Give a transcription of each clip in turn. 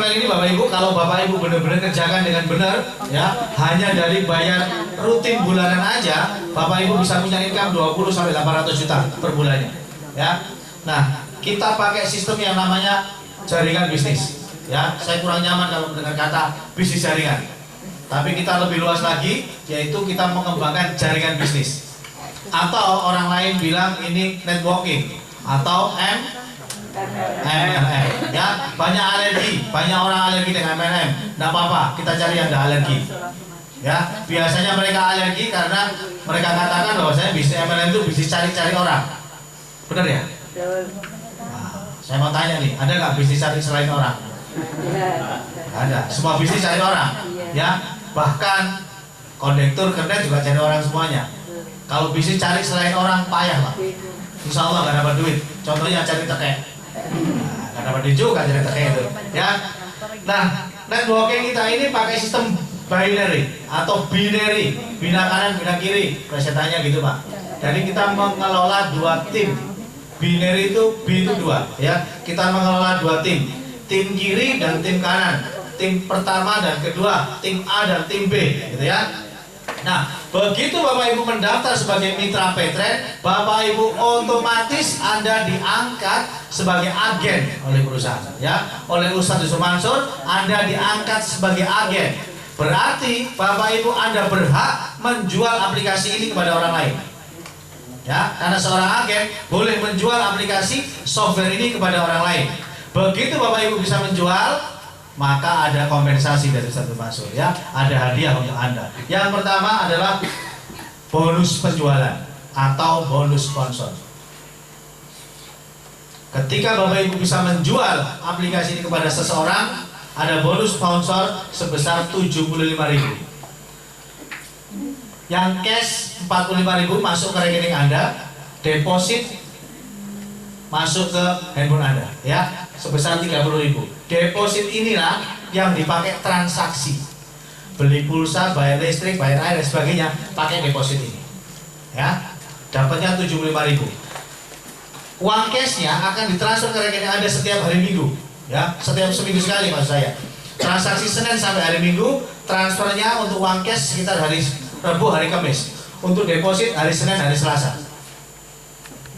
plan ini Bapak Ibu, kalau Bapak Ibu benar-benar kerjakan dengan benar, ya, hanya dari bayar rutin bulanan aja, Bapak Ibu bisa punya income 20 sampai 800 juta per bulannya. Ya. Nah, kita pakai sistem yang namanya jaringan bisnis. Ya, saya kurang nyaman kalau mendengar kata bisnis jaringan. Tapi kita lebih luas lagi, yaitu kita mengembangkan jaringan bisnis. Atau orang lain bilang ini networking atau MLM. Ya, banyak alergi, banyak orang alergi dengan MLM. Tidak apa-apa, kita cari yang tidak alergi. Ya, biasanya mereka alergi karena mereka katakan bahwa saya bisnis MLM itu bisnis cari-cari orang. Benar ya? Nah, saya mau tanya nih, ada nggak bisnis cari selain orang? Ada. Semua bisnis cari orang. Ya, bahkan kondektur kerja juga cari orang semuanya. Kalau bisnis cari selain orang payah Pak. Insya Allah nggak dapat duit. Contohnya cari tekek. Nah, nggak dapat duit juga cari tekek itu. Ya. Nah, networking kita ini pakai sistem binary atau binary, bina kanan, bina kiri. Presetannya gitu Pak. Jadi kita mengelola dua tim. Binary itu B itu dua. Ya. Kita mengelola dua tim. Tim kiri dan tim kanan. Tim pertama dan kedua, tim A dan tim B, gitu ya. Nah, begitu Bapak Ibu mendaftar sebagai mitra Petren, Bapak Ibu otomatis Anda diangkat sebagai agen oleh perusahaan, ya. Oleh Ustadz Yusuf Mansur, Anda diangkat sebagai agen. Berarti Bapak Ibu Anda berhak menjual aplikasi ini kepada orang lain. Ya, karena seorang agen boleh menjual aplikasi software ini kepada orang lain. Begitu Bapak Ibu bisa menjual, maka ada kompensasi dari Ustadz Mansur, ya, ada hadiah untuk Anda. Yang pertama adalah bonus penjualan atau bonus sponsor. Ketika Bapak Ibu bisa menjual aplikasi ini kepada seseorang, ada bonus sponsor sebesar 75.000. Yang cash 45.000 masuk ke rekening Anda, deposit masuk ke handphone Anda, ya, sebesar 30.000. Deposit inilah yang dipakai transaksi, beli pulsa, bayar listrik, bayar air dan sebagainya, pakai deposit ini, ya, dapatnya 75.000. Uang cashnya akan ditransfer ke rekening Anda setiap hari Minggu, ya, setiap seminggu sekali maksud saya. Transaksi Senin sampai hari Minggu, transfernya untuk uang cash sekitar hari Rabu, hari Kamis. Untuk deposit hari Senin, hari Selasa.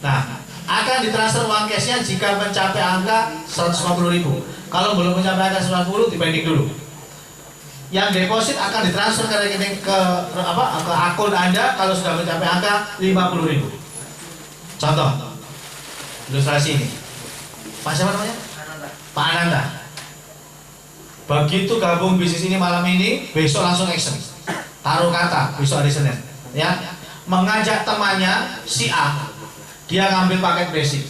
Nah, akan ditransfer uang cashnya jika mencapai angka 150.000. Kalau belum mencapai angka 150, dipending dulu. Yang deposit akan ditransfer ke rekening ke akun Anda kalau sudah mencapai angka 50.000. Contoh, ilustrasi ini. Pak siapa namanya? Pak Ananda. Begitu gabung bisnis ini malam ini, besok langsung action. Taruh kata besok hari Senin, ya. Mengajak temannya si A. Dia ngambil paket basic.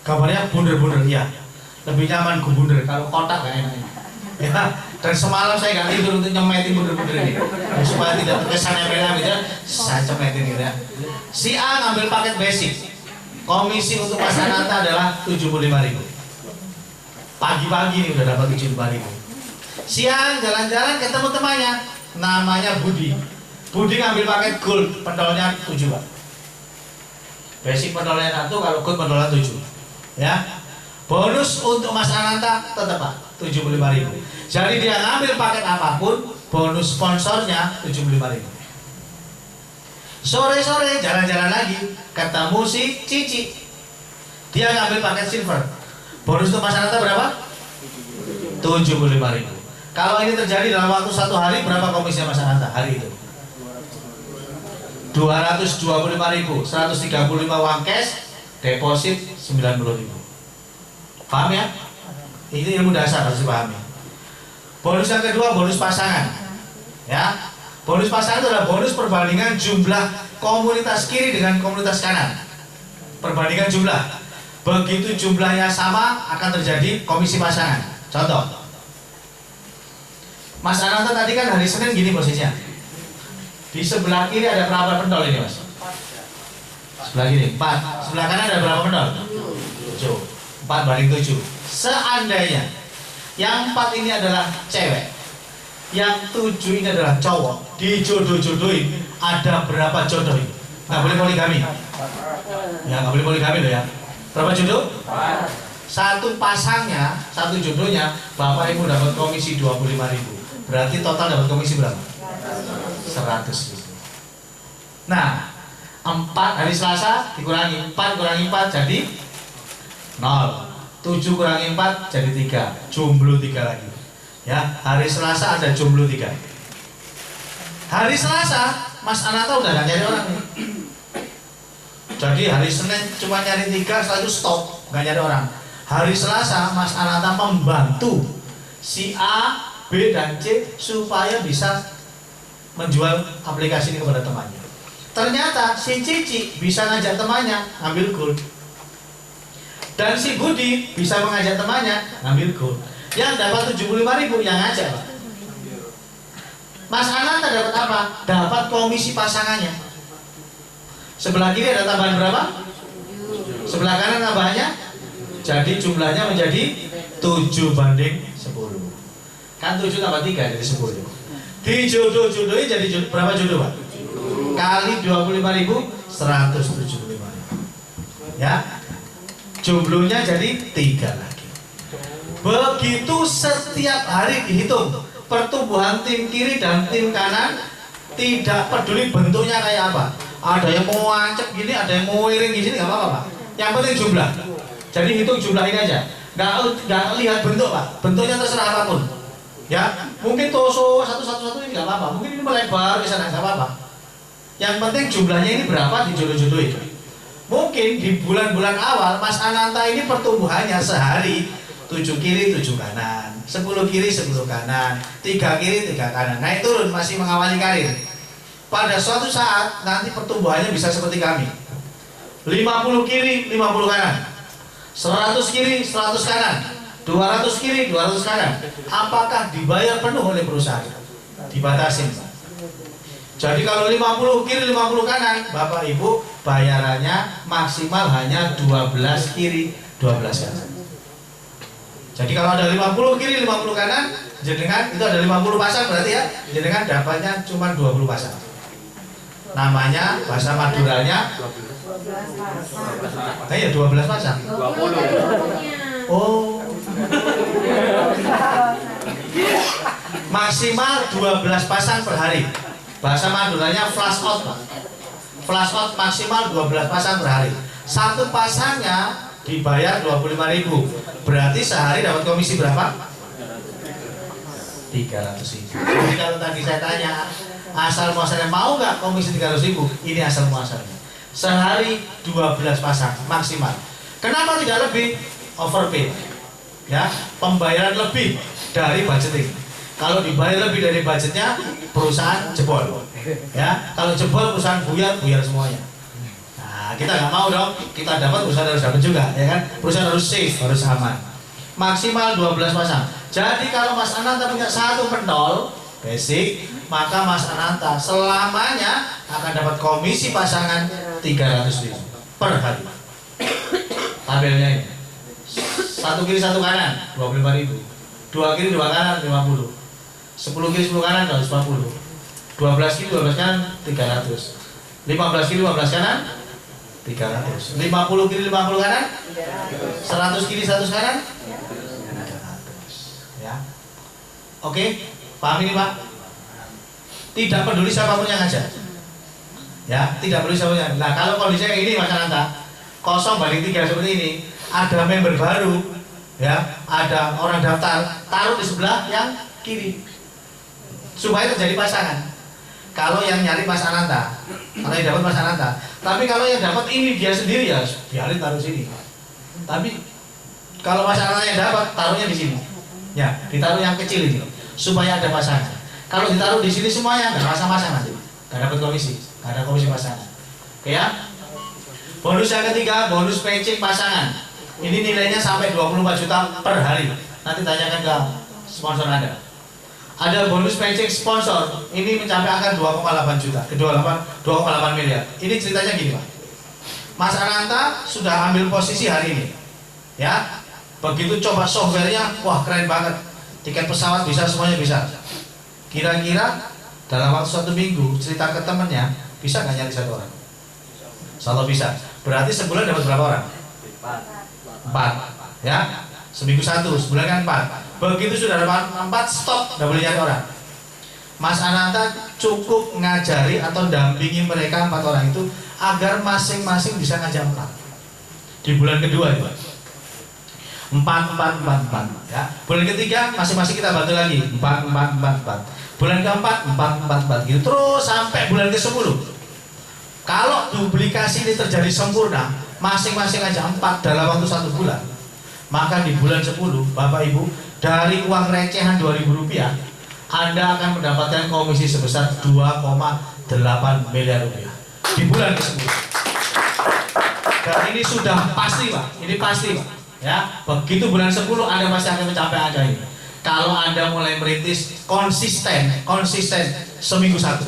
Kabarnya bunder-bunder, ya. Lebih nyaman gue bunder, kalau kotak gak enak. Ya. Dan semalam saya gak tidur untuk nyemetin bunder-bunder ini. Supaya tidak terkesan MLM gitu, saya cemetin gitu ya. Si A ngambil paket basic. Komisi untuk Mas Ananta adalah 75.000. Pagi-pagi ini udah dapat 75.000. Siang jalan-jalan ketemu temannya, namanya Budi. Budi ngambil paket gold, pendolnya 7 Pak. Basic pendolnya 1, kalau gold pendolnya 7. Ya, bonus untuk Mas Ananta tetap Pak 75.000. Jadi dia ngambil paket apapun, bonus sponsornya 75.000. Sore-sore jalan-jalan lagi, ketemu si Cici. Dia ngambil paket silver. Bonus untuk Mas Ananta berapa? 75.000. Kalau ini terjadi dalam waktu 1 hari, berapa komisi Mas Ananta hari itu? 225.000, 135 uang cash, deposit 90.000. Paham ya? Ini ilmu dasar harus dipahami. Bonus yang kedua, bonus pasangan. Ya, bonus pasangan itu adalah bonus perbandingan jumlah komunitas kiri dengan komunitas kanan. Perbandingan jumlah. Begitu jumlahnya sama, akan terjadi komisi pasangan. Contoh, Mas Ananta tadi kan hari Senin gini posisinya. Di sebelah kiri ada berapa pendol ini Mas? Sebelah kiri 4. Sebelah kanan ada berapa pendol? 7. 4/7. Seandainya yang 4 ini adalah cewek, yang 7 ini adalah cowok, dijodoh-jodohin, ada berapa jodoh ini? Nggak boleh poligami. Ya nggak boleh poligami loh ya. Berapa jodoh? Satu pasangnya, satu jodohnya, Bapak Ibu dapat komisi 25.000. Berarti total dapat komisi berapa? 100.000. Nah, 4 hari Selasa dikurangi 4 kurangi 4 jadi 0. 7 kurangi 4 jadi 3. Jomblo 3 lagi. Ya, hari Selasa ada jomblo 3. Hari Selasa Mas Ananta udah gak nyari orang nih. Jadi hari Senin cuma nyari 3, setelah itu stop, gak nyari orang. Hari Selasa Mas Ananta membantu si A, B, dan C supaya bisa menjual aplikasi ini kepada temannya. Ternyata si Cici bisa ngajak temannya ngambil gold, dan si Budi bisa mengajak temannya ngambil gold. Yang dapat 75.000 yang ngajak, Pak. Mas Ananta dapat apa? Dapat komisi pasangannya. Sebelah kiri ada tambahan berapa? Sebelah kanan tambahannya. Jadi jumlahnya menjadi 7 banding 10. Kan 7 tambah 3 jadi 10. Dijodoh-jodohin jadi berapa jodoh, Pak? Kali 25.000, 175.000. Ya. Jumlahnya jadi 3 lagi. Begitu setiap hari dihitung pertumbuhan tim kiri dan tim kanan, tidak peduli bentuknya kayak apa. Ada yang mau ancep gini, ada yang mau miring gini, nggak apa-apa, Pak. Yang penting jumlah. Jadi hitung jumlah ini aja. Nggak lihat bentuk, Pak. Bentuknya terserah apapun. Ya, mungkin torso satu ini nggak apa-apa. Mungkin ini melebar ke sana nggak apa-apa. Yang penting jumlahnya ini berapa dijodoh-jodohin. Mungkin di bulan-bulan awal Mas Ananta ini pertumbuhannya sehari 7 kiri 7 kanan, 10 kiri 10 kanan, 3 kiri 3 kanan. Naik turun masih mengawali karir. Pada suatu saat nanti pertumbuhannya bisa seperti kami. 50 kiri 50 kanan. 100 kiri 100 kanan, 200 kiri 200 kanan. Apakah dibayar penuh oleh perusahaan? Dibatasin, Pak. Jadi kalau 50 kiri 50 kanan, Bapak Ibu bayarannya maksimal hanya 12 kiri 12 kanan. Jadi kalau ada 50 kiri 50 kanan, jenengan itu ada 50 pasang berarti ya, jenengan dapatnya cuma 20 pasang. Namanya bahasa Maduranya 12 pasang. 20. Oh. Maksimal 12 pasang per hari. Bahasa Maduranya flash out, Pak. Flash out maksimal 12 pasang per hari. Satu pasangnya dibayar 25.000. Berarti sehari dapat komisi berapa? 300.000. Jadi kalau tadi saya tanya asal muasalnya mau nggak komisi 300.000? Ini asal muasalnya. Sehari 12 pasang maksimal. Kenapa tidak lebih? Overpay. Ya, pembayaran lebih dari budgeting. Kalau dibayar lebih dari budgetnya, perusahaan jebol. Ya, kalau jebol perusahaan buyar semuanya. Nah, kita nggak mau dong. Kita dapat, perusahaan harus dapat juga, ya kan? Perusahaan harus safe, harus aman. Maksimal 12 pasang. Jadi kalau Mas Ananta punya satu pentol basic, maka Mas Ananta selamanya akan dapat komisi pasangan 300.000 per hari. Tabelnya ini. 1 kiri 1 kanan 25.000. 2 kiri 2 kanan 50. 10 kiri 10 kanan 150. 12 kiri 12 kanan 300. 15 kiri 15 kanan 300. 50 kiri 50 kanan 100 kiri 100 kanan 300. Ya. Oke, paham ini, Pak? Tidak peduli siapapun yang ngajak. Ya, tidak peduli siapapun yang. Nah, kalau kondisinya kayak ini Mas Ananta, 0/3 seperti ini, ada member baru, ya, ada orang daftar, taruh di sebelah yang kiri supaya terjadi pasangan. Kalau yang nyari Mas Ananta, kalau yang dapat Mas Ananta. Tapi kalau yang dapat ini dia sendiri, ya biarin taruh sini. Tapi kalau Mas Ananta yang dapat, taruhnya di sini. Ya, ditaruh yang kecil ini supaya ada pasangan. Kalau ditaruh di sini semuanya nggak pasang-pasang nanti, nggak dapat komisi, nggak ada komisi pasangan. Oke ya? Bonus yang ketiga, bonus matching pasangan. Ini nilainya sampai 24 juta per hari. Nanti tanyakan ke sponsor Anda. Ada bonus matching sponsor, ini mencapai angka 2,8 juta, ke 2,8 miliar. Ini ceritanya gini, Pak. Mas Ananta sudah ambil posisi hari ini, ya. Begitu coba softwarenya, wah keren banget. Tiket pesawat bisa, semuanya bisa. Kira-kira dalam waktu 1 minggu cerita ke temennya, bisa nggak nyari 1 orang? Kalau bisa, berarti sebulan dapat berapa orang? 4. Ya, seminggu 1, sebulan kan 4. Begitu sudah dapat 4, stop, nggak boleh nyari orang. Mas Ananta cukup ngajari atau dampingi mereka 4 orang itu agar masing-masing bisa ngajak 4. Di bulan kedua itu 4 ya. Bulan ketiga masing-masing kita bantu lagi 4. Bulan keempat 4 gitu terus sampai bulan ke-10. Kalau duplikasi ini terjadi sempurna, masing-masing aja 4 dalam waktu 1 bulan, maka di bulan 10 Bapak Ibu dari uang recehan Rp2.000 Anda akan mendapatkan komisi sebesar 2,8 miliar rupiah di bulan ke-10. Dan ini sudah pasti Pak, ini pasti Pak ya. Begitu bulan 10 Anda pasti akan mencapai angka ini kalau Anda mulai merintis konsisten seminggu 1.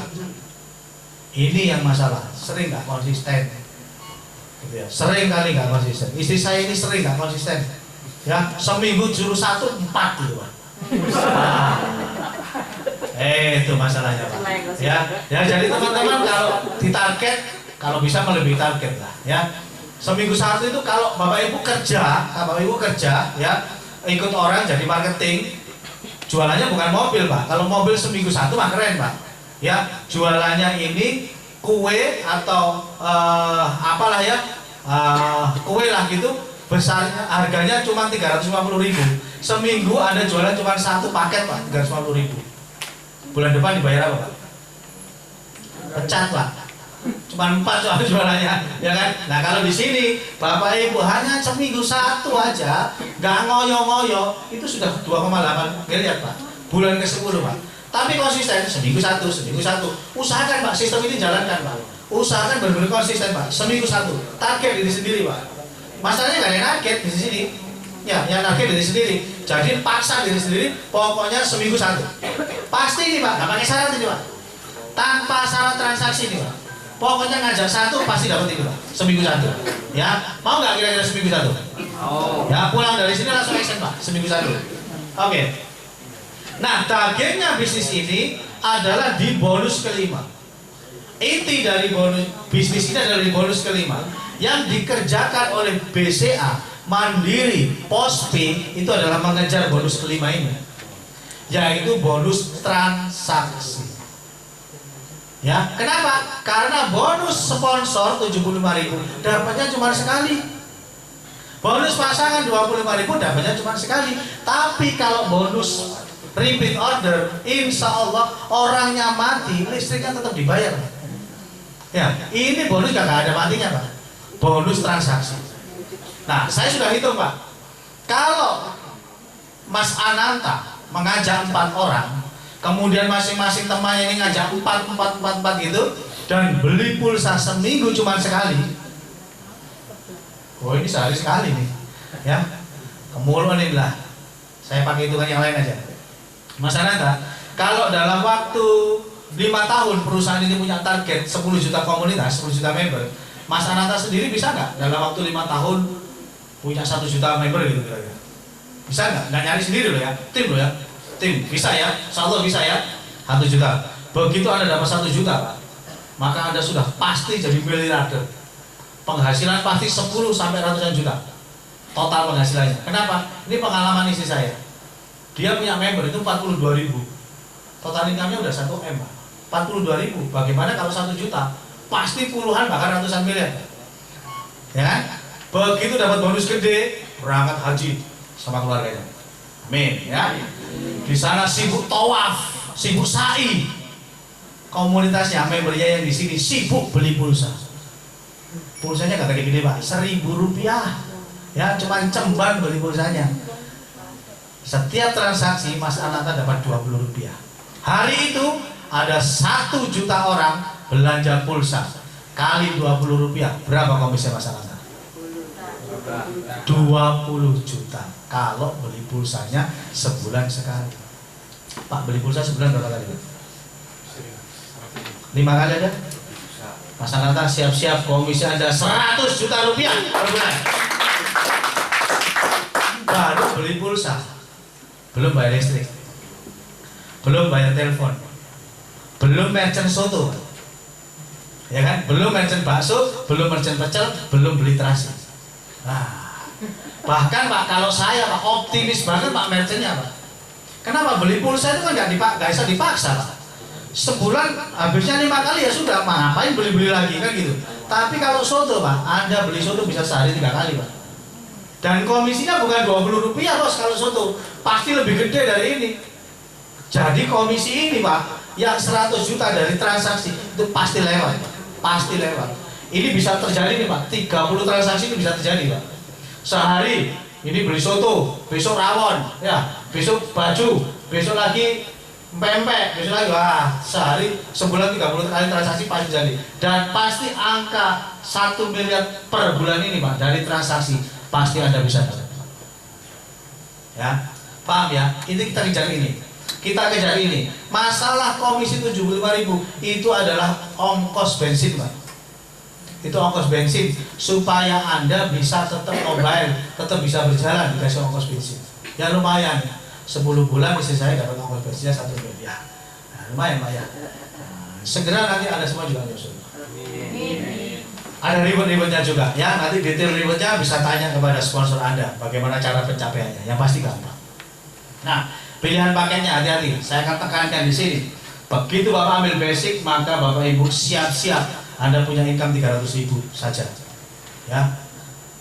Ini yang masalah, sering nggak konsisten gitu ya. Sering kali nggak konsisten. Istri saya ini sering nggak konsisten ya, seminggu juru 1 4 gitu Pak. Itu masalahnya Pak ya. Jadi teman-teman kalau ditarget, kalau bisa melebihi target lah ya. Seminggu 1 itu kalau Bapak Ibu kerja ya, ikut orang jadi marketing, jualannya bukan mobil Pak. Kalau mobil seminggu 1 mah keren Pak ya. Jualannya ini kue atau apalah ya, kue lah gitu, besarnya harganya cuma 350.000. Seminggu Anda jualan cuma 1 paket Pak, 350.000. Bulan depan dibayar apa Pak? Pecat Pak. Cuma 4 soal jualannya, ya kan? Nah kalau di sini Bapak Ibu hanya seminggu 1 aja, nggak ngoyo-ngoyo, itu sudah 2,8 miliar Pak. Bulan ke-10 Pak. Tapi konsisten seminggu 1. Usahakan Pak, sistem ini jalankan Pak. Usahakan benar-benar konsisten Pak. Seminggu 1. Target diri sendiri Pak. Masalahnya nggak ada target di sini. Ya, yang target diri sendiri. Jadi paksa diri sendiri. Pokoknya seminggu 1. Pasti ini Pak, nggak pakai syarat ini Pak. Tanpa syarat transaksi ini Pak. Pokoknya ngajak 1 pasti dapat itu Pak. Seminggu 1. Ya, mau nggak kira-kira seminggu 1? Ya, pulang dari sini langsung action Pak. Seminggu 1. Oke. Nah, targetnya bisnis ini adalah di bonus kelima. Inti dari bonus bisnis ini adalah di bonus kelima yang dikerjakan oleh BCA, Mandiri, Postpay itu adalah mengejar bonus kelima ini, yaitu bonus transaksi. Ya, kenapa? Karena bonus sponsor 75.000 dapatnya cuma sekali. Bonus pasangan 25.000 dapatnya cuma sekali. Tapi kalau bonus repeat order, insya Allah orangnya mati, listriknya tetap dibayar. Ya, ini bonus gak ada matinya Pak. Bonus transaksi. Nah, saya sudah hitung Pak. Kalau Mas Ananta mengajak 4 orang, kemudian masing-masing temannya ini ngajak 4 gitu, dan beli pulsa seminggu cuma sekali. Oh ini sehari sekali nih, ya. Kemudian inilah, saya pakai hitungan yang lain aja. Mas Ananta, kalau dalam waktu 5 tahun perusahaan ini punya target 10 juta komunitas, 10 juta member, Mas Ananta sendiri bisa nggak dalam waktu 5 tahun punya 1 juta member gitu kira-kira? Bisa nggak? Nggak nyari sendiri loh ya, tim loh ya. Tim, bisa ya, insya Allah bisa ya, 1 juta. Begitu Anda dapat 1 juta Pak, maka Anda sudah pasti jadi miliarder. Penghasilan pasti 10 sampai ratusan juta total penghasilannya. Kenapa? Ini pengalaman istri saya. Dia punya member itu 42.000, total income-nya udah 1 M Pak. 42.000, bagaimana kalau 1 juta? Pasti puluhan bahkan ratusan miliar, ya kan? Begitu dapat bonus gede, berangkat haji sama keluarganya. Amin ya. Di sana sibuk tawaf, sibuk sa'i. Komunitasnya, membernya yang di sini sibuk beli pulsa. Pulsanya gak gede-gede Pak, Rp1.000. Ya, cuma cemban beli pulsanya. Setiap transaksi Mas Ananta dapat Rp20. Hari itu ada 1 juta orang belanja pulsa kali Rp20. Berapa komisi Mas Ananta? 20 juta kalau beli pulsanya sebulan sekali. Pak, beli pulsa sebulan berapa kali? 5 kali ada? Mas Ananta siap-siap komisi Anda 100 juta rupiah per bulan. Baru beli pulsa, belum bayar listrik, belum bayar telepon, belum merchant soto, ya kan? Belum merchant bakso, belum merchant pecel, belum beli terasi. Nah, Bahkan Pak, kalau saya Pak optimis banget Pak merchantnya Pak. Kenapa? Beli pulsa itu kan nggak bisa dipaksa Pak. Sebulan habisnya 5 kali ya sudah, ngapain beli-beli lagi kan gitu. Tapi kalau soto Pak, Anda beli soto bisa sehari 3 kali Pak. Dan komisinya bukan 20 rupiah bos kalau soto, pasti lebih gede dari ini. Jadi komisi ini Pak, yang 100 juta dari transaksi itu pasti lewat Pak. Pasti lewat. Ini bisa terjadi nih Pak, 30 transaksi itu bisa terjadi Pak. Sehari ini beli soto, besok rawon, ya, besok baju, besok lagi pempek, besok lagi, wah, sehari sebulan 30 kali transaksi pasti jadi. Dan pasti angka 1 miliar per bulan ini Pak dari transaksi pasti Anda bisa dapat. Ya, paham ya? Itu kita kejar ini. Kita kejar ini. Masalah komisi 75.000 itu adalah ongkos bensin Pak. Itu ongkos bensin supaya Anda bisa tetap mobile, tetap bisa berjalan dikasih ongkos bensin. Ya lumayan, 10 bulan istri saya dapat ongkos bensinnya 1 miliar. Nah, lumayan Pak ya. Nah, segera nanti ada semua juga nyusul. Ada ribet-ribetnya juga ya, nanti detail ribetnya bisa tanya kepada sponsor Anda bagaimana cara pencapaiannya, yang pasti gampang. Nah, pilihan paketnya hati-hati, saya akan tekankan di sini. Begitu Bapak ambil basic, maka Bapak Ibu siap-siap Anda punya income 300.000 saja. Ya.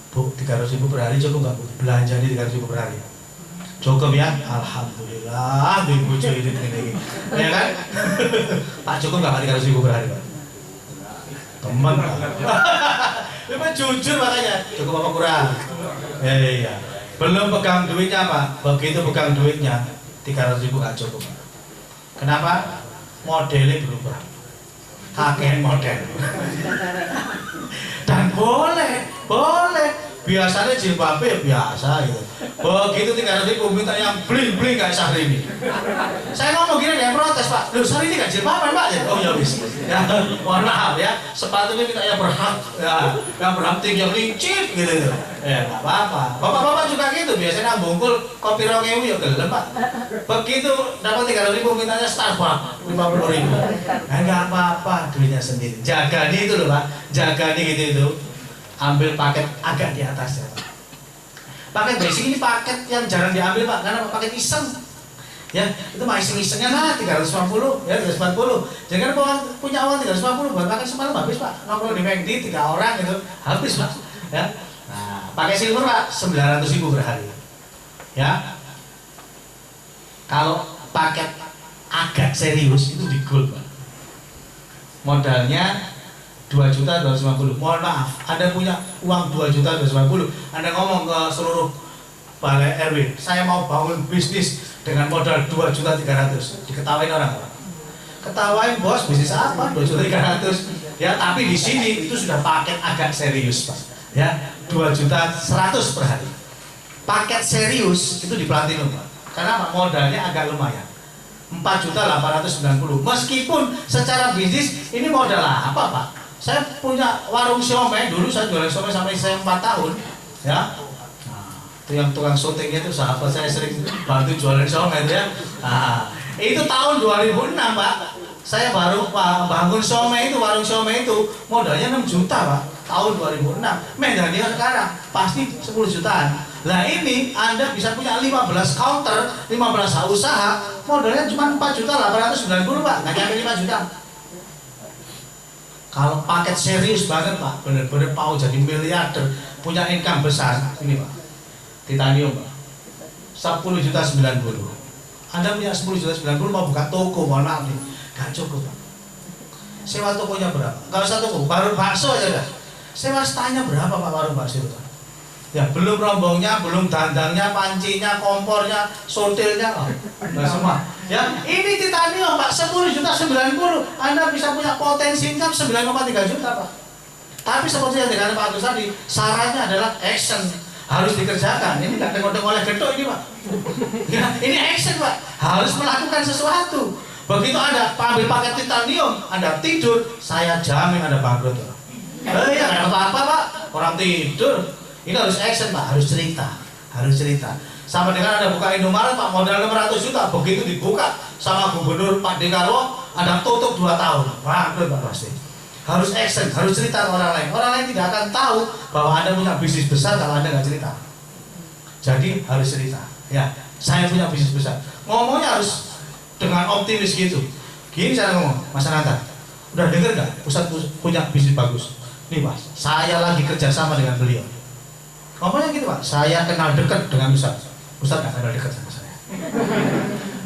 Bu, 300.000 per hari cukup nggak Bu? Belanja ini 300.000 per hari. Cukup ya? Alhamdulillah, Ibu cuy ini. Ya kan? Pak cukup nggak 300.000 per hari Pak? Teman Pak. Memang jujur makanya. Cukup apa kurang? Iya. Belum pegang duitnya Pak. Begitu pegang duitnya 300.000 nggak cukup Pak. Kenapa? Modelnya berubah. Kakek model. Dan boleh. Biasanya jilbabnya biasa gitu. Begitu 300.000 minta yang bling-bling kayak Syahrini. Saya ngomong gini dia protes Pak. Loh Syahrini gak jilbaban Pak? Oh ya wis. Ya, mohon maaf ya. Sepatunya minta yang berhak, ya, yang berhak tinggi yang licin gitu. Ya nggak apa-apa. Bapak-bapak juga gitu. Biasanya bungkul kopi 2.000 ya gelem Pak. Begitu dapat 300.000 mintanya Starbucks 50.000. Nah nggak apa-apa, duitnya sendiri. Jaga nih itu loh Pak. Jaga nih gitu itu. Ambil paket agak di atasnya Pak. Paket basic ini paket yang jarang diambil Pak, karena paket iseng. Ya, itu mah iseng-isengnya lah 350 ya 340. Jangan punya uang 350 buat makan semalam habis Pak. Nongkrong di McD 3 orang gitu habis Pak. Ya. Nah, pakai silver Pak 900.000 per hari. Ya. Kalau paket agak serius itu di gold Pak. Modalnya 2.250.000. Mohon maaf, Anda punya uang 2.250.000. Anda ngomong ke seluruh balai RW, saya mau bangun bisnis dengan modal 2.300.000. Diketawain orang Pak. Ketawain bos, bisnis apa? 2.300.000. Ya, tapi di sini itu sudah paket agak serius Pak. Ya, 2.100.000 per hari. Paket serius itu di Platinum Pak. Karena Pak modalnya agak lumayan. 4.890.000. Meskipun secara bisnis ini modal apa Pak? Saya punya warung siomay, dulu saya jualan siomay sampai saya 4 tahun ya. Nah, itu yang tukang syutingnya itu sahabat saya sering bantu jualan siomay itu ya. Nah, itu tahun 2006 Pak. Saya baru bangun siomay itu, warung siomay itu modalnya 6 juta Pak. Tahun 2006. Medannya sekarang pasti 10 jutaan. Nah ini Anda bisa punya 15 counter, 15 usaha, modalnya cuma 4.890.000 Pak, nggak nyampe 5 juta. Kalau paket serius banget Pak, bener-bener mau jadi miliarder, punya income besar, ini Pak, titanium Pak, 10.090.000. Anda punya 10.090.000 mau buka toko, mohon maaf nih, gak cukup Pak. Sewa tokonya berapa? Gak usah toko, warung bakso aja dah. Sewa setanya berapa Pak warung bakso Pak? Ya belum rombongnya, belum dandangnya, pancinya, kompornya, sotilnya, nah semua. Ya ini titanium Pak, 10.090.000. Anda bisa punya potensi income 9,3 juta Pak. Tapi seperti yang dikatakan Pak Agus tadi, sarannya adalah action, harus dikerjakan. Ini nggak tengok-tengok oleh gedok ini Pak. Ya, ini action Pak, harus melakukan sesuatu. Begitu Anda ambil paket titanium, Anda tidur, saya jamin Anda bangkrut Pak. Ya nggak apa-apa Pak, orang tidur. Ini harus action Pak, harus cerita. Sama dengan Anda buka Indomaret Pak, modal 600 juta, begitu dibuka sama Gubernur Pak Dekarwo, Anda tutup 2 tahun, bangkrut Pak pasti. Harus action, harus cerita ke orang lain. Orang lain tidak akan tahu bahwa Anda punya bisnis besar kalau Anda nggak cerita. Jadi harus cerita. Ya, saya punya bisnis besar. Ngomongnya harus dengan optimis gitu. Gini cara ngomong, Mas Ananta. Udah denger gak? Ustadz punya bisnis bagus. Nih Pak, saya lagi kerjasama dengan beliau. Ngomongnya gitu Pak, saya kenal dekat dengan Ustadz. Ustadz gak kenal dekat sama saya.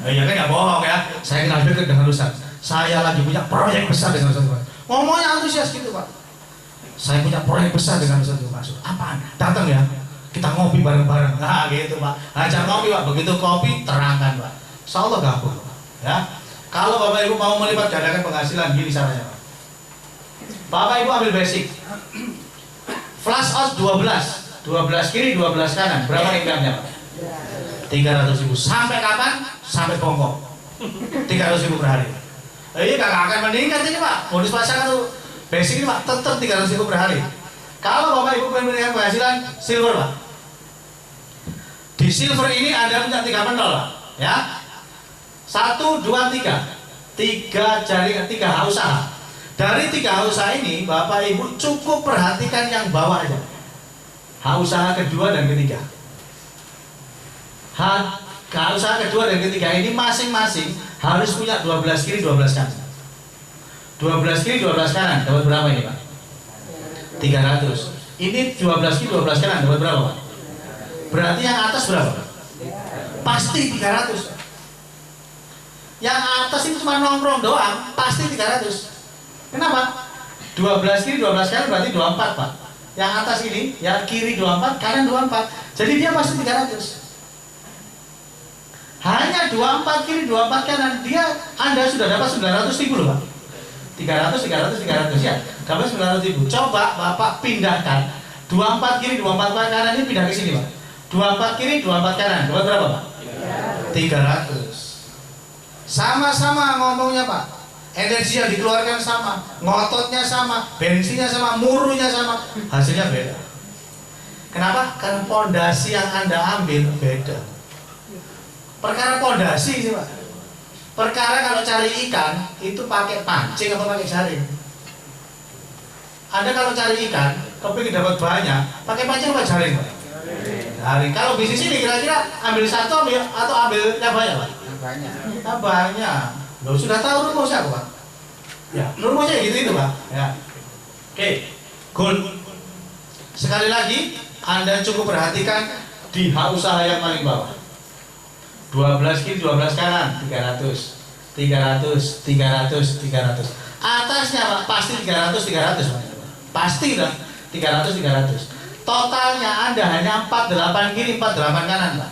Ya kan gak bohong ya. Saya kenal dekat dengan Ustadz. Saya lagi punya proyek besar dengan Ustadz. Ngomongnya antusias gitu Pak. Saya punya proyek besar dengan Ustadz Masuk. Apaan? Datang ya. Kita ngopi bareng-bareng. Nah gitu Pak. Ajak ngopi Pak. Begitu kopi terangkan Pak. Insyaallah gabung Pak. Ya. Kalau Bapak Ibu mau melipat gandakan penghasilan, gini caranya Pak. Bapak Ibu ambil basic. Flash out 12 kiri, 12 kanan. Berapa income-nya Pak? 300.000. Sampai kapan? Sampai bongkok. 300.000 per hari. Iya gak akan meningkat ini Pak. Modus pasangan tuh basic ini Pak, tetap 300.000 per hari. Kalau Bapak Ibu pengen meningkat penghasilan, silver Pak. Di silver ini Anda punya 3 penol Pak. Ya. 1, 2, 3. 3 jaringan, 3 usaha. Dari 3 usaha ini, Bapak Ibu cukup perhatikan yang bawah aja. Usaha kedua dan ketiga. Usaha kedua dan ketiga ini masing-masing harus punya 12 kiri, 12 kanan. 12 kiri, 12 kanan. Dapat berapa ini Pak? 300. Ini 12 kiri, 12 kanan. Dapat berapa Pak? Berarti yang atas berapa Pak? Pasti 300. Yang atas itu cuma nongkrong doang, pasti 300. Kenapa? 12 kiri 12 kanan berarti 24 Pak. Yang atas ini, yang kiri 24, kanan 24. Jadi dia pasti 300. Hanya 24 kiri 24 kanan, Anda sudah dapat 900.000 loh Pak. 300 ya. Dapat 900.000. Coba Bapak pindahkan 24 kiri 24 kanan ini pindah ke sini Pak. 24 kiri 24 kanan. Dapat berapa Pak? 300. Sama-sama ngomongnya Pak. Energi yang dikeluarkan sama, ngototnya sama, bensinnya sama, murunya sama, hasilnya beda. Kenapa? Karena pondasi yang Anda ambil beda. Perkara pondasi sih Pak. Perkara kalau cari ikan itu pakai pancing atau pakai jaring. Anda kalau cari ikan, kepingin dapat banyak, pakai pancing atau jaring Pak? Jaring. Kalau bisnis ini kira-kira ambil satu atau ambil yang banyak Pak? Yang banyak. Loh, sudah tahu rumusnya apa Pak? Ya, rumusnya gitu itu Pak. Ya. Oke, good. Sekali lagi, Anda cukup perhatikan di usaha yang paling bawah. 12 kiri, 12 kanan, 300. Atasnya Pak, pasti 300 Pak. Pasti lah, 300. Totalnya Anda hanya 48 kiri, 48 kanan Pak.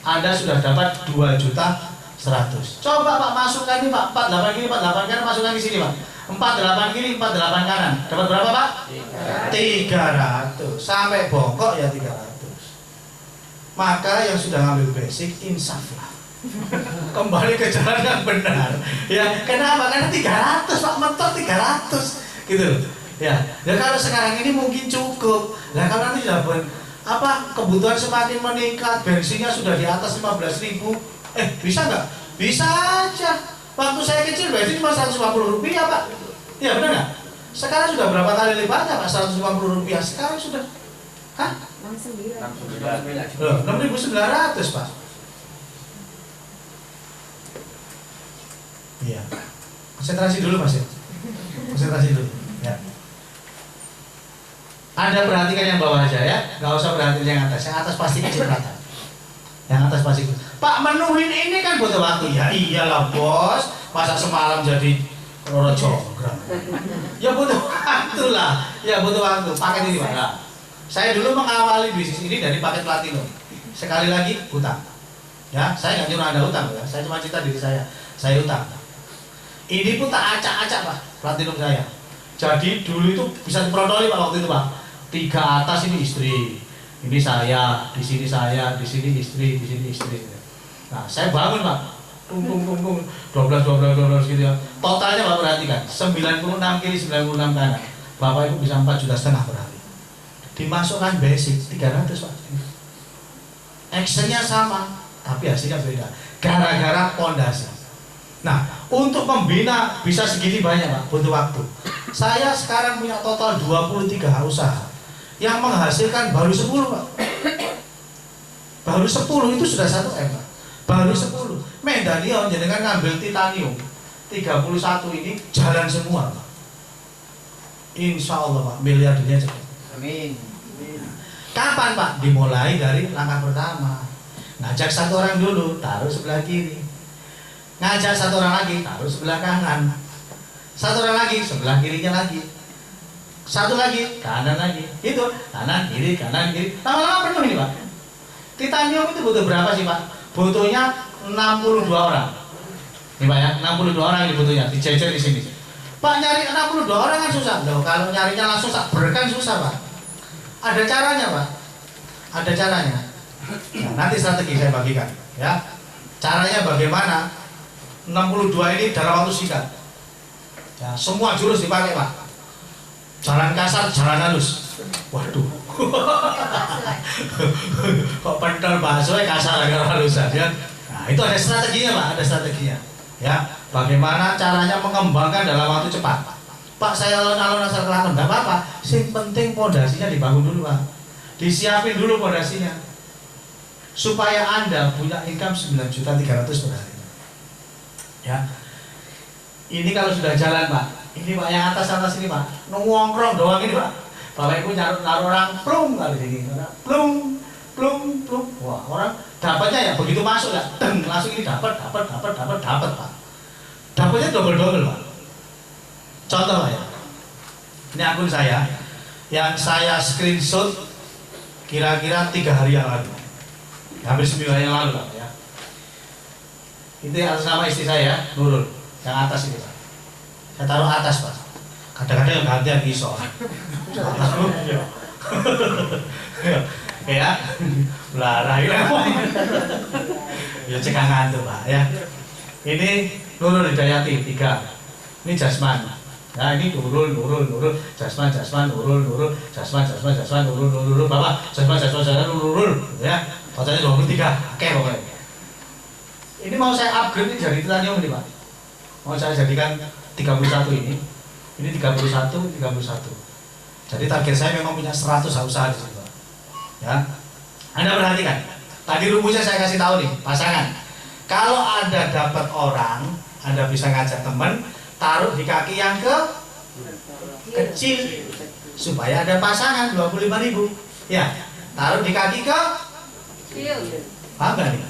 Anda sudah dapat 2.100.000. Coba Pak masukkan ini Pak, 48 kiri, 48 kanan, masukkan di sini Pak. 48 kiri, 48 kanan. Dapat berapa Pak? 300. Sampai bongkok ya 300. Maka yang sudah ngambil basic insaf lah. Kembali ke jalan yang benar. Ya, kenapa? Karena 300 Pak, mentok 300. Gitu loh. Ya, kalau sekarang ini mungkin cukup. Nah, kalau nanti sudah kebutuhan semakin meningkat, bensinnya sudah di atas 15.000. Bisa nggak? Bisa aja. Waktu saya kecil bensin cuma 150 rupiah Pak. Ya benar nggak? Sekarang sudah berapa kali lipatnya Pak? 150 rupiah. Sekarang sudah 6.900 Pak. Iya. Konsentrasi dulu Mas ya. Konsentrasi dulu. Ya. Anda perhatikan yang bawah aja ya. Nggak usah perhatikan yang atas. Yang atas pasti kecipratan. Yang atas pasti. Pak, menuhin ini kan butuh waktu. Ya iyalah bos. Masa semalam jadi rojogram. Ya butuh waktu lah. Ya butuh waktu. Paket ini Pak. Nah, saya dulu mengawali bisnis ini dari paket platinum. Sekali lagi hutang. Ya, saya nggak nyuruh Anda hutang ya. Saya cuma cerita diri saya. Saya hutang. Ini pun tak acak-acak Pak, platinum saya. Jadi dulu itu bisa diprotoli Pak waktu itu Pak. 3 atas ini istri. Ini saya, di sini saya, di sini istri, di sini istri. Nah, saya bangun Pak. Tung 12 gitu ya. Totalnya Pak perhatikan, 96 kiri, 96 kanan. Bapak Ibu bisa 4,5 juta per hari. Dimasukkan basic 300 Pak. Actionnya sama, tapi hasilnya beda. Gara-gara pondasi. Nah, untuk membina bisa segini banyak Pak, butuh waktu. Saya sekarang punya total 23 usaha yang menghasilkan baru 10 Pak. Baru 10 itu sudah 1 M, Pak. Baru 10. Medalion jenengan ngambil titanium 31 ini jalan semua, Pak. Insya Allah, Pak, miliardernya cepat. Amin. Kapan, Pak? Dimulai dari langkah pertama. Ngajak 1 orang dulu, taruh sebelah kiri. Ngajak 1 orang lagi, taruh sebelah kanan. 1 orang lagi, sebelah kirinya lagi. 1 lagi, kanan lagi. Itu, kanan, kiri, kanan, kiri. Lama-lama penuh ini, Pak. Titanium itu butuh berapa sih, Pak? Butuhnya 62 orang. Ini, Pak, ya, 62 orang ini butuhnya, dijejer di sini. Pak, nyari 62 orang kan susah. Loh, kalau nyarinya langsung berkan susah, Pak. Ada caranya, Pak. Ada caranya. Nah, nanti strategi saya bagikan, ya. Caranya bagaimana? 62 ini dalam waktu singkat. Ya, semua jurus dipakai, Pak. Jalan kasar, jalan halus. Waduh. Kok pentol bakso kasar agak halusan, ya. Nah, itu ada strateginya, Pak, ada strateginya. Ya, bagaimana caranya mengembangkan dalam waktu cepat. Pak, saya alon-alon asal kelakon, enggak apa-apa. Yang penting pondasinya dibangun dulu, Pak. Disiapin dulu pondasinya. Supaya Anda punya income 9.300.000 per hari. Ya. Ini kalau sudah jalan, Pak. Ini, Pak, yang atas ini, Pak. Nongkrong doang ini, Pak. Bapak Ibu naruh orang plung kali ini. Plung, plung, plung. Wah, orang dapatnya ya begitu masuk ya, deng, langsung ini dapat, Pak. Dapatnya double-double, Pak. Contoh, Pak, ya. Ini akun saya yang saya screenshot kira-kira 3 hari yang lalu. Hampir 9 hari yang lalu, Pak, ya. Itu atas nama istri saya, Nurul, yang atas ini, Pak. Saya taruh atas, Pak. Kadang-kadang yang gantian iso. Ya, belarah ya. Ya cekangan tuh, Pak, ya. Ini Nurul Hidayati 3. Ini Jasman. Nah, ini Nurul, Jasman, Nurul, Jasman, Nurul, Bapak, Jasman, Nurul, ya. Totalnya 23. Oke, pokoknya. Ini mau saya upgrade ini dari titanium ini, Pak. Mau saya jadikan 31 ini. Ini 31. Jadi target saya memang punya 100 usaha di situ, Pak. Ya. Anda perhatikan. Tadi rumusnya saya kasih tahu nih, pasangan. Kalau Anda dapat orang, Anda bisa ngajak teman, taruh di kaki yang kecil supaya ada pasangan 25.000. Ya. Taruh di kaki paham nggak nih?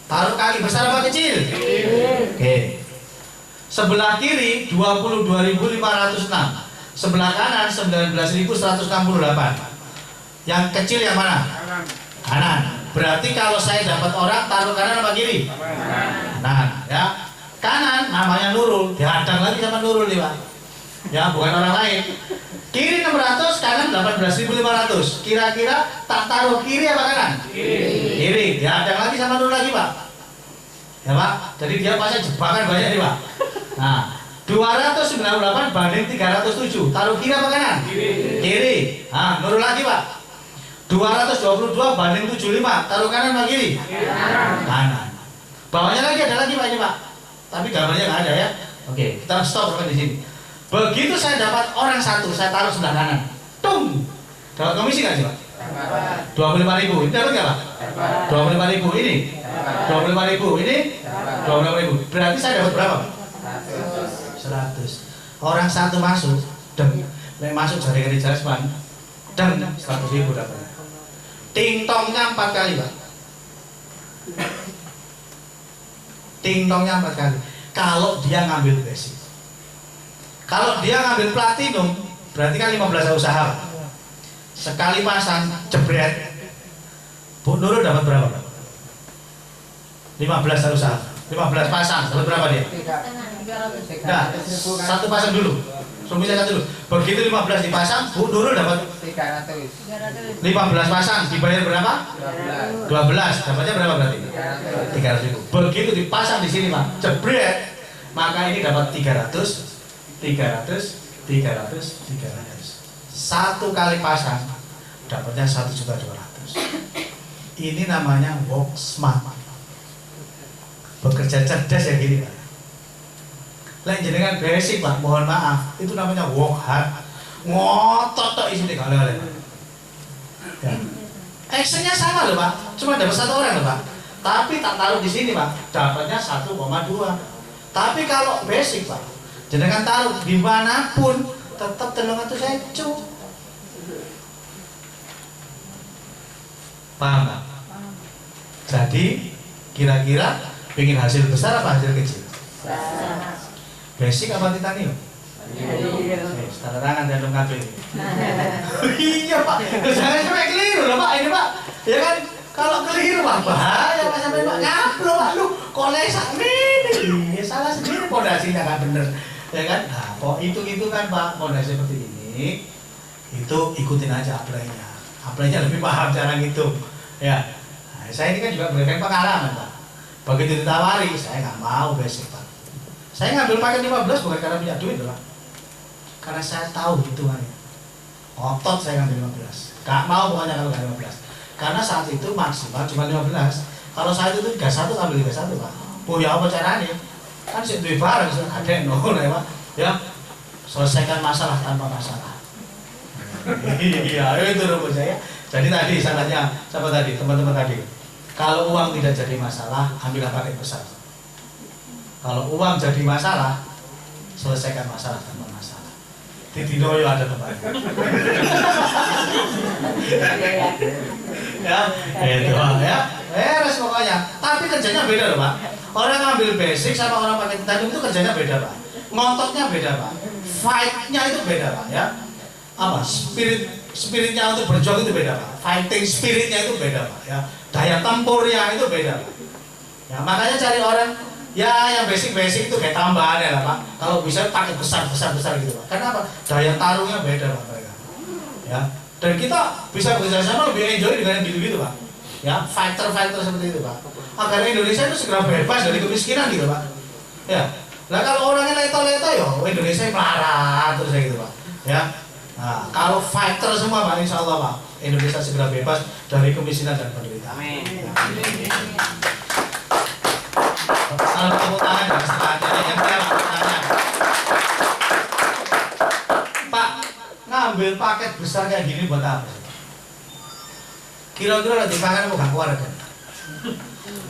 Taruh kaki besar apa kecil? Oke. Sebelah kiri 22.506. Sebelah kanan 19.168. Yang kecil yang mana? Kanan. Berarti kalau saya dapat orang, taruh kanan apa kiri? Kanan, ya. Kanan namanya Nurul, dihadang lagi sama Nurul nih, Pak. Ya, bukan orang lain. Kiri 600, kanan 18.500. Kira-kira tak taruh kiri apa kanan? Kiri. Dihadang lagi sama Nurul lagi, Pak. Ya, Pak. Jadi dia pasti jebakan banyak nih, Pak. Nah, 298 banding 307. Taruh kiri apa kanan? Kiri. Nah, Nurul lagi, Pak. 222 banding 75. Taruh kanan apa kiri? Kanan. Bawahnya lagi ada lagi, Pak, ini, Pak. Tapi gambarnya nggak ada, ya. Oke, kita stop sampai di sini. Begitu saya dapat orang 1, saya taruh sebelah kanan. Tung. Dapat komisi nggak sih, Pak? 25.000. Ini dapat nggak, Pak? 25.000 ini. 25.000 ini. 25.000. Berarti saya dapat berapa, Pak? 100. Orang 1 masuk, dan masuk jaringan di Jasman, dan 100.000 dapat. Ting tongnya 4 kali, Pak. Ting tongnya 4 kali. Kalau dia ngambil basic. Kalau dia ngambil platinum, berarti kan 15 usaha. Sekali pasang, jebret. Bu Nurul dapat berapa, Pak? 15 usaha. 15 pasang, dapat berapa dia? Nah, 1 pasang dulu. Suaminya 1 dulu. Begitu 15 dipasang, Bu Nurul dapat 15 pasang, dibayar berapa? 12. Dapatnya berapa berarti? 300.000. Begitu dipasang di sini, Pak, jebret, maka ini dapat 300. 1 kali pasang dapatnya 1.200.000. Ini namanya work smart. Bekerja cerdas ya gini, Pak. Lain jenengan basic, Pak, mohon maaf, itu namanya work hard. Ngotot tok isine gale-gale. Ya. Actionnya sama loh Pak, cuma dapat 1 orang loh Pak. Tapi tak taruh di sini Pak, dapatnya 1,2. Tapi kalau basic Pak, jenengan taruh dimanapun tetap 300.000. Paham Pak? Jadi kira-kira pengen hasil besar apa hasil kecil? Basic apa titanium? Tanda tangan dan kabel. Iya Pak, jangan sampai keliru loh Pak ini Pak. Ya kan, kalau keliru Pak bahaya Pak, sampai Pak ngaplo Pak, lu kolesak ini salah sendiri pondasinya nggak bener, ya kan? Nah, kok itu kan Pak pondasi seperti ini, itu ikutin aja apply-nya lebih paham cara ngitung, ya. Nah, saya ini kan juga berikan pengalaman Pak. Begitu ditawari, saya nggak mau basic Pak. Saya ngambil paket 15 bukan karena punya duit Pak. Karena saya tahu hitungannya. Otot saya ngambil 15. Gak mau pokoknya kalau gak 15. Karena saat itu maksimal cuma 15. Kalau saat itu 31 ambil 31 Pak. Oh ya apa caranya? Kan sih duit bareng ada yang nol ya Pak. Ya. Selesaikan masalah tanpa masalah. Iya, itu rumus saya. Jadi tadi salahnya siapa tadi? Teman-teman tadi. Kalau uang tidak jadi masalah, ambillah paket besar. Kalau uang jadi masalah, selesaikan masalah tanpa masalah. Titi doyo ada tempatnya. Ya, itu ya. Beres pokoknya. Tapi kerjanya beda loh Pak. Orang ngambil basic sama orang pakai titanium itu kerjanya beda Pak. Ngototnya beda Pak. Fight-nya itu beda Pak ya. Apa? Spiritnya untuk berjuang itu beda Pak. Fighting spiritnya itu beda Pak ya. Daya tempurnya itu beda Pak. Ya, makanya cari orang ya yang basic itu kayak tambahan ya lah Pak. Kalau bisa pakai besar gitu Pak. Karena apa? Daya tarungnya beda Pak mereka. Ya. Dan kita bisa bekerja sama lebih enjoy dengan gitu Pak. Ya, fighter seperti itu Pak. Agar Indonesia itu segera bebas dari kemiskinan gitu Pak. Ya. Nah kalau orangnya leto-leto ya Indonesia melarat terus gitu Pak. Ya. Nah, kalau fighter semua Pak, insya Allah Pak, Indonesia segera bebas dari kemiskinan dan penderitaan. Amin. Salam tepuk tangan dan setengahnya yang bertanya. Pak, ngambil paket besar kayak gini buat apa? Kira-kira nanti makan apa gak keluarga?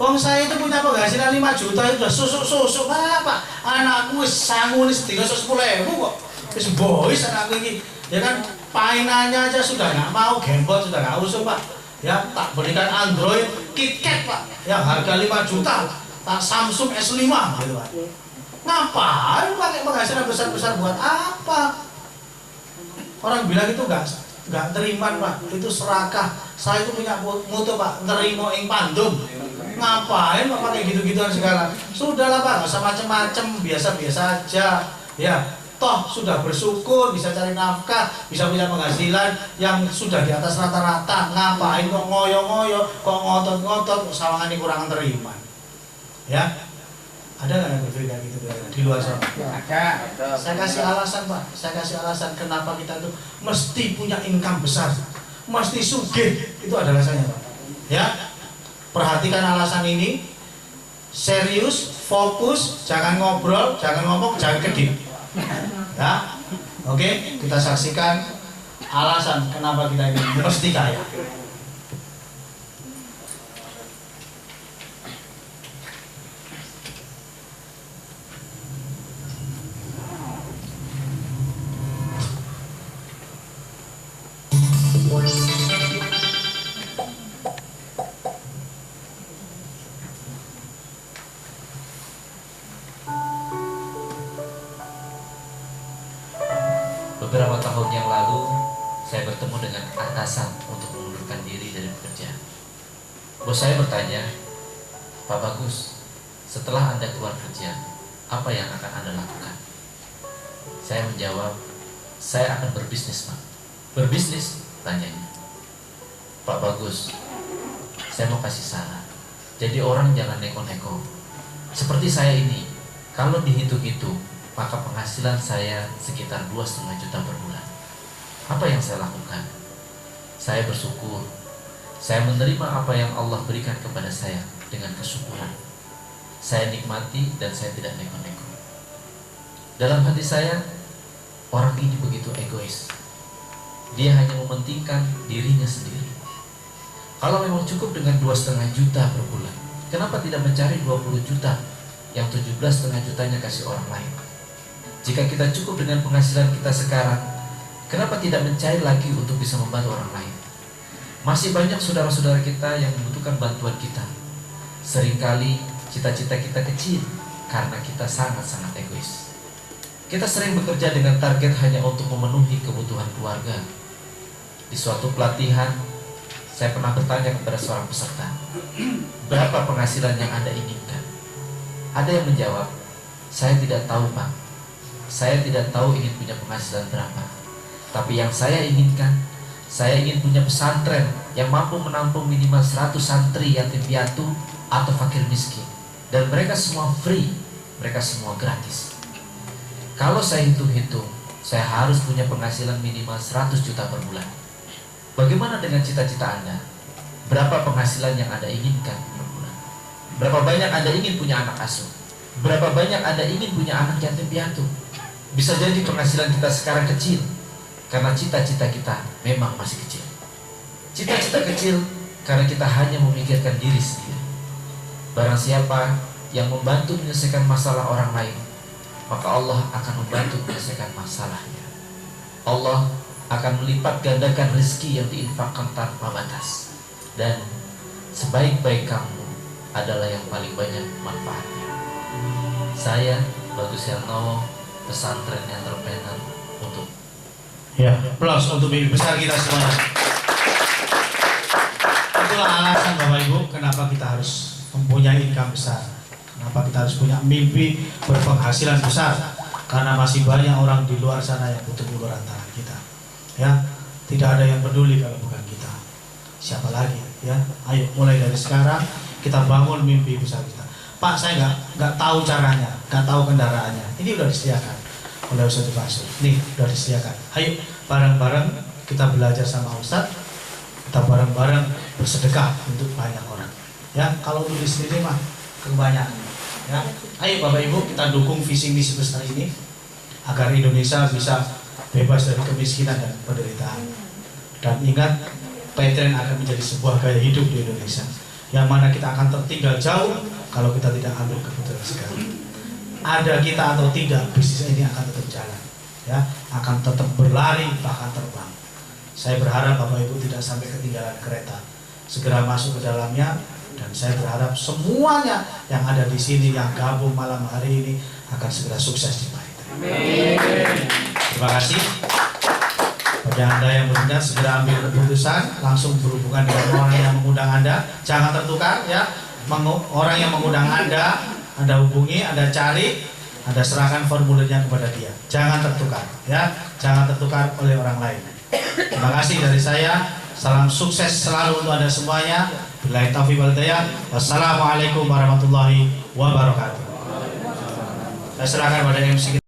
Wong saya itu punya penghasilan 5 juta itu udah susuk Pak. Anakku wis sangu nih 310.000 kok. Wis boys anakku ini. Ya kan mainannya aja sudah nggak mau, gamebot sudah nggak usung Pak. Ya tak berikan Android KitKat Pak. Yang harga 5 juta. Tak Samsung S5 gitu Pak. Ngapain pakai penghasilan besar-besar buat apa? Orang bilang itu nggak terima Pak. Itu serakah. Saya itu punya mutu Pak, nerimo ing pandum. Ngapain Pak pakai gitu-gituan segala? Sudahlah Pak, nggak usah macem-macem, biasa-biasa aja. Ya. Toh sudah bersyukur, bisa cari nafkah, bisa punya penghasilan yang sudah di atas rata-rata. Ngapain kok ngoyo-ngoyo, kok ngotot-ngotot, sawangan ini kurang terima. Ya, ada nggak yang berpikir kayak gitu di luar sana? Ada. Saya kasih alasan Pak, saya kasih alasan kenapa kita tuh mesti punya income besar, mesti sugih, itu ada alasannya Pak. Ya, perhatikan alasan ini, serius, fokus, jangan ngobrol, jangan ngomong, jangan kedip. Ya, oke, kita saksikan alasan kenapa kita ini mesti kaya. Beberapa tahun yang lalu, saya bertemu dengan atasan untuk mengundurkan diri dari pekerjaan. Bos saya bertanya, Pak Bagus, setelah Anda keluar kerja, apa yang akan Anda lakukan? Saya menjawab, saya akan berbisnis Pak. Berbisnis? Tanyanya. Pak Bagus, saya mau kasih saran. Jadi orang jangan neko-neko. Seperti saya ini, kalau dihitung-hitung, maka penghasilan saya sekitar 2,5 juta per bulan. Apa yang saya lakukan? Saya bersyukur. Saya menerima apa yang Allah berikan kepada saya dengan kesyukuran. Saya nikmati dan saya tidak neko-neko. Dalam hati saya, orang ini begitu egois. Dia hanya mementingkan dirinya sendiri. Kalau memang cukup dengan 2,5 juta per bulan, kenapa tidak mencari 20 juta yang 17,5 jutanya kasih orang lain? Jika kita cukup dengan penghasilan kita sekarang, kenapa tidak mencari lagi untuk bisa membantu orang lain? Masih banyak saudara-saudara kita yang membutuhkan bantuan kita. Seringkali cita-cita kita kecil karena kita sangat-sangat egois. Kita sering bekerja dengan target hanya untuk memenuhi kebutuhan keluarga. Di suatu pelatihan, saya pernah bertanya kepada seorang peserta, berapa penghasilan yang Anda inginkan? Ada yang menjawab, saya tidak tahu Pak. Saya tidak tahu ingin punya penghasilan berapa. Tapi yang saya inginkan, saya ingin punya pesantren yang mampu menampung minimal 100 santri yatim piatu atau fakir miskin. Dan mereka semua free, mereka semua gratis. Kalau saya hitung-hitung, saya harus punya penghasilan minimal 100 juta per bulan. Bagaimana dengan cita-cita Anda? Berapa penghasilan yang Anda inginkan per bulan? Berapa banyak Anda ingin punya anak asuh? Berapa banyak Anda ingin punya anak yatim piatu? Bisa jadi penghasilan kita sekarang kecil karena cita-cita kita memang masih kecil. Cita-cita kecil karena kita hanya memikirkan diri sendiri. Barang siapa yang membantu menyelesaikan masalah orang lain, maka Allah akan membantu menyelesaikan masalahnya. Allah akan melipat gandakan rezeki yang diinfakkan tanpa batas. Dan sebaik-baik kamu adalah yang paling banyak manfaatnya. Saya, Bagus Hernowo, pesantren entrepreneur untuk Aplaus untuk mimpi besar kita semuanya. Itulah alasan Bapak Ibu kenapa kita harus mempunyai income besar, kenapa kita harus punya mimpi berpenghasilan besar. Karena masih banyak orang di luar sana yang butuh uluran tangan kita. Ya, tidak ada yang peduli kalau bukan kita. Siapa lagi? Ya, ayo mulai dari sekarang kita bangun mimpi besar kita. Pak, saya nggak tahu caranya, nggak tahu kendaraannya. Ini udah disediakan oleh Ustadz Basur. Nih, udah disediakan. Ayo bareng-bareng kita belajar sama Ustadz. Kita bareng-bareng bersedekah untuk banyak orang. Ya, kalau untuk di sendiri mah kebanyakan. Ya, ayo Bapak Ibu kita dukung visi misi besar ini agar Indonesia bisa bebas dari kemiskinan dan penderitaan. Dan ingat, pesantren akan menjadi sebuah gaya hidup di Indonesia, yang mana kita akan tertinggal jauh kalau kita tidak ambil keputusan sekarang. Ada kita atau tidak, bisnis ini akan tetap jalan, ya, akan tetap berlari bahkan terbang. Saya berharap Bapak Ibu tidak sampai ketinggalan kereta, segera masuk ke dalamnya. Dan saya berharap semuanya yang ada di sini yang gabung malam hari ini akan segera sukses di Pesantren. Terima kasih. Bagi Anda yang berminat segera ambil keputusan, langsung berhubungan dengan orang yang mengundang Anda. Jangan tertukar ya. Orang yang mengundang Anda hubungi, Anda cari, Anda serahkan formulirnya kepada dia. Jangan tertukar ya. Jangan tertukar oleh orang lain. Terima kasih dari saya. Salam sukses selalu untuk Anda semuanya. Billahi taufiq wal hidayah. Wassalamualaikum warahmatullahi wabarakatuh. Saya serahkan pada MC.